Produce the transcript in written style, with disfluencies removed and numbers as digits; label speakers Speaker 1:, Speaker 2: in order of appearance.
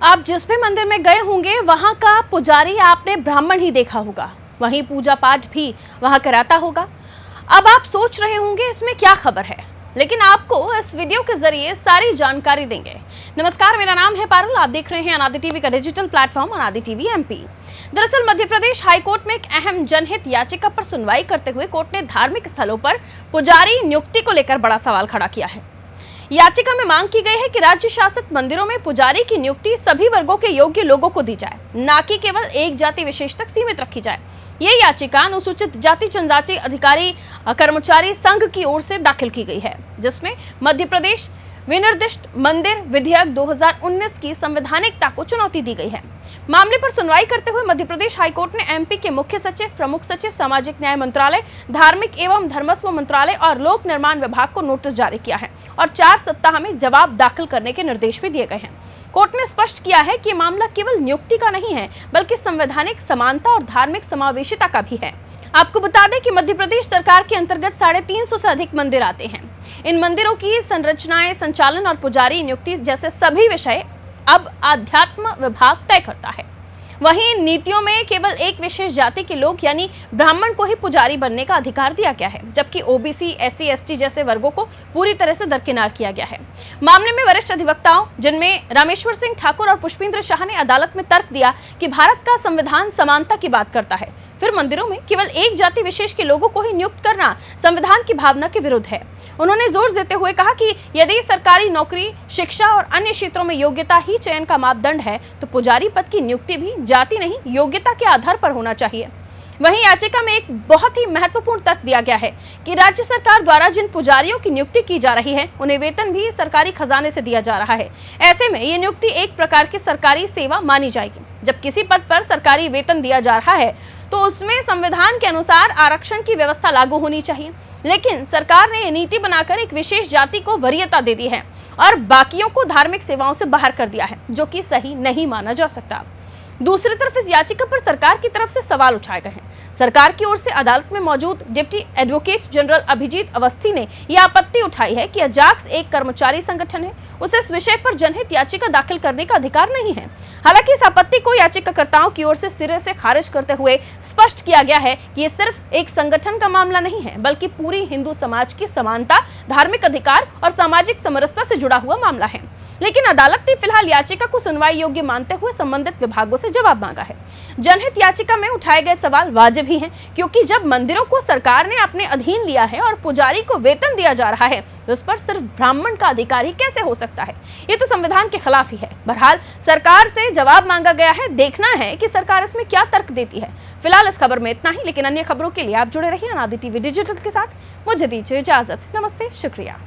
Speaker 1: आप जिस भी मंदिर में गए होंगे वहां का पुजारी आपने ब्राह्मण ही देखा होगा, वहीं पूजा पाठ भी वहां कराता होगा। अब आप सोच रहे होंगे इसमें क्या खबर है, लेकिन आपको इस वीडियो के जरिए सारी जानकारी देंगे। नमस्कार, मेरा नाम है पारुल, आप देख रहे हैं अनादि टीवी का डिजिटल प्लेटफॉर्म अनादि टीवी एमपी। दरअसल मध्य प्रदेश हाईकोर्ट में एक अहम जनहित याचिका पर सुनवाई करते हुए कोर्ट ने धार्मिक स्थलों पर पुजारी नियुक्ति को लेकर बड़ा सवाल खड़ा किया है। याचिका में मांग की गई है कि राज्य शासित मंदिरों में पुजारी की नियुक्ति सभी वर्गों के योग्य लोगों को दी जाए, न कि केवल एक जाति विशेष तक सीमित रखी जाए। ये याचिका अनुसूचित जाति जनजाति अधिकारी कर्मचारी संघ की ओर से दाखिल की गई है, जिसमें मध्य प्रदेश विनिर्दिष्ट मंदिर विधेयक 2019 की संवैधानिकता को चुनौती दी गई है। मामले पर सुनवाई करते हुए मध्य प्रदेश हाईकोर्ट ने एमपी के मुख्य सचिव, प्रमुख सचिव, सामाजिक न्याय मंत्रालय, धार्मिक एवं धर्मस्व मंत्रालय और लोक निर्माण विभाग को नोटिस जारी किया है और 4 सप्ताह में जवाब दाखिल करने के निर्देश भी दिए गए हैं। कोर्ट ने स्पष्ट किया है कि मामला केवल नियुक्ति का नहीं है, बल्कि संवैधानिक समानता और धार्मिक समावेशिता का भी है। आपको बता दें कि मध्य प्रदेश सरकार के अंतर्गत 350 से अधिक मंदिर आते हैं। इन मंदिरों की संरचनाएं, संचालन और पुजारी नियुक्ति जैसे सभी विषय अब आध्यात्म विभाग तय करता है। वहीं नीतियों में केवल एक विशेष जाति के लोग यानी ब्राह्मण को ही पुजारी बनने का अधिकार दिया गया है, जबकि ओबीसी, एससी, एसटी जैसे वर्गों को पूरी तरह से दरकिनार किया गया है। मामले में वरिष्ठ अधिवक्ताओं जिनमें रामेश्वर सिंह ठाकुर और पुष्पेंद्र शाह ने अदालत में तर्क दिया कि भारत का संविधान समानता की बात करता है, फिर मंदिरों में केवल एक जाति विशेष के लोगों को ही नियुक्त करना संविधान की भावना के विरुद्ध है। उन्होंने जोर देते हुए कहा कि यदि सरकारी नौकरी, शिक्षा और अन्य क्षेत्रों में योग्यता ही चयन का मापदंड है, तो पुजारी पद की नियुक्ति भी जाति नहीं, योग्यता के आधार पर होना चाहिए। वहीं याचिका में एक बहुत ही महत्वपूर्ण तथ्य दिया गया है कि राज्य सरकार द्वारा जिन पुजारियों की नियुक्ति की जा रही है, उन्हें वेतन भी सरकारी खजाने से दिया जा रहा है। ऐसे में ये नियुक्ति एक प्रकार की सरकारी सेवा मानी जाएगी। जब किसी पद पर सरकारी वेतन दिया जा रहा है, तो उसमें संविधान के अनुसार आरक्षण की व्यवस्था लागू होनी चाहिए। लेकिन सरकार ने ये नीति बनाकर एक विशेष जाति को वरीयता दे दी है और बाकियों को धार्मिक सेवाओं से बाहर कर दिया है, जो कि सही नहीं माना जा सकता। दूसरी तरफ इस याचिका पर सरकार की तरफ से सवाल उठाए गए हैं। सरकार की ओर से अदालत में मौजूद deputy advocate general Abhijeet Awasthi ने यह आपत्ति उठाई है कि अजाक्स एक कर्मचारी संगठन है, उसे इस विषय पर जनहित याचिका दाखिल करने का अधिकार नहीं है। हालांकि इस आपत्ति को याचिकाकर्ताओं की ओर से सिरे से खारिज करते हुए स्पष्ट किया गया है कि ये सिर्फ एक संगठन का मामला नहीं है, बल्कि पूरी हिंदू समाज की समानता, धार्मिक अधिकार और सामाजिक समरसता से जुड़ा हुआ मामला है। लेकिन अदालत ने फिलहाल याचिका को सुनवाई योग्य मानते हुए संबंधित विभागों से जवाब मांगा है। जनहित याचिका में उठाए गए सवाल वाजिब ही हैं, क्योंकि जब मंदिरों को सरकार ने अपने अधीन लिया है और पुजारी को वेतन दिया जा रहा है, तो उस पर सिर्फ ब्राह्मण का अधिकार ही कैसे हो सकता है? ये तो संविधान के खिलाफ ही है। बहरहाल सरकार से जवाब मांगा गया है, देखना है कि सरकार इसमें क्या तर्क देती है। फिलहाल इस खबर में इतना ही, लेकिन अन्य खबरों के लिए आप जुड़े रहिए अनादि टीवी डिजिटल के साथ। मुझे दीजिए इजाजत। नमस्ते, शुक्रिया।